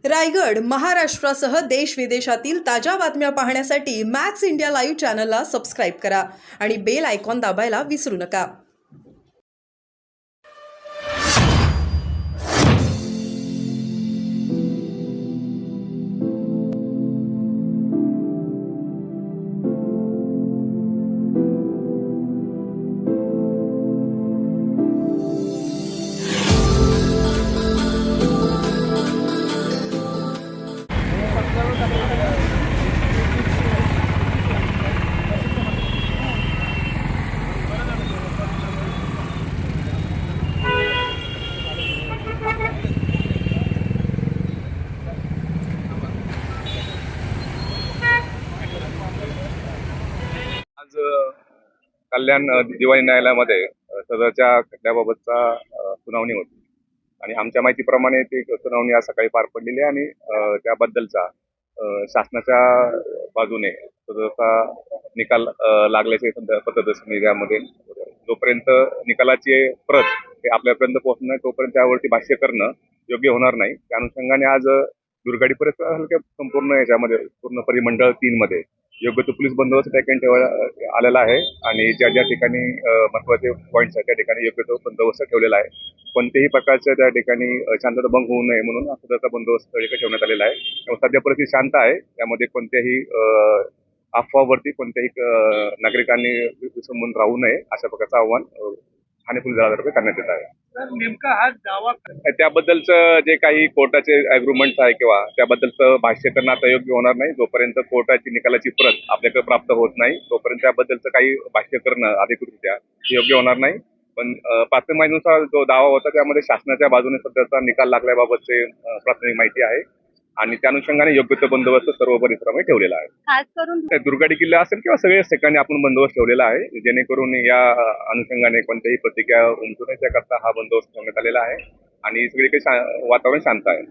रायगड, महाराष्ट्रासह देश विदेशातील ताज्या बातम्या पाहण्यासाठी मॅक्स इंडिया लाईव्ह चॅनलला सबस्क्राईब करा आणि बेल आयकॉन दाबायला विसरू नका. आज कल्याण दिवाणी न्यायालयामध्ये सदरच्या खटल्याबाबतचा सुनावणी होती आणि आमच्या माहितीप्रमाणे ती सुनावणी आज सकाळी पार पडलेली आहे आणि त्याबद्दलचा शासनाच्या बाजूने सदरचा निकाल लागल्याचे पत्रदर्शनी मीडियामध्ये जोपर्यंत निकालाची प्रत हे आपल्यापर्यंत पोहोचणार नाही तोपर्यंत त्यावरती भाष्य करणं योग्य होणार नाही. त्या अनुषंगाने आज दुर्गाडी परिसर संपूर्ण याच्यामध्ये पूर्ण परिमंडळ 3 मध्ये योग्य तो पोलीस बंदोबस्त त्या ठिकाणी ठेवण्यात आलेला आहे आणि ज्या ज्या ठिकाणी महत्वाचे पॉईंट्स आहेत त्या ठिकाणी योग्य तो बंदोबस्त ठेवलेला आहे. कोणत्याही प्रकारच्या त्या ठिकाणी शांतता भंग होऊ नये म्हणून सदरचा बंदोबस्त ठेवण्यात आलेला आहे. सध्या परिस्थिती शांत आहे. त्यामध्ये कोणत्याही अफवावरती कोणत्याही नागरिकांनी विसंबून राहू नये अशा प्रकारचं आव्हान ठाणे पोलीस दलातर्फे करण्यात येत आहे. नेमका हा दावा त्याबद्दलचं जे काही कोर्टाचे अग्रीमेंट्स आहे किंवा त्याबद्दलचं भाष्य करणं आता योग्य होणार नाही. जोपर्यंत कोर्टाची निकालाची प्रत आपल्याकडे प्राप्त होत नाही तोपर्यंत त्याबद्दलचं काही भाष्य करणं अधिकृतरित्या योग्य होणार नाही. पण प्राथमिक माहितीनुसार जो दावा होता त्यामध्ये शासनाच्या बाजूने सध्याचा निकाल लागल्याबाबतचे प्राथमिक माहिती आहे आणि त्या अनुषंगाने योग्य तो बंदोबस्त सर्व परिसरामध्ये ठेवलेला आहे. खास करून दुर्गाडी किल्ला असेल किंवा सगळ्याच ठिकाणी आपण बंदोबस्त ठेवलेला आहे जेणेकरून या अनुषंगाने कोणत्याही प्रतिक्रिया उमटू नये त्याकरता हा बंदोबस्त ठेवण्यात आलेला आहे आणि सगळीकडे वातावरण शांत आहे.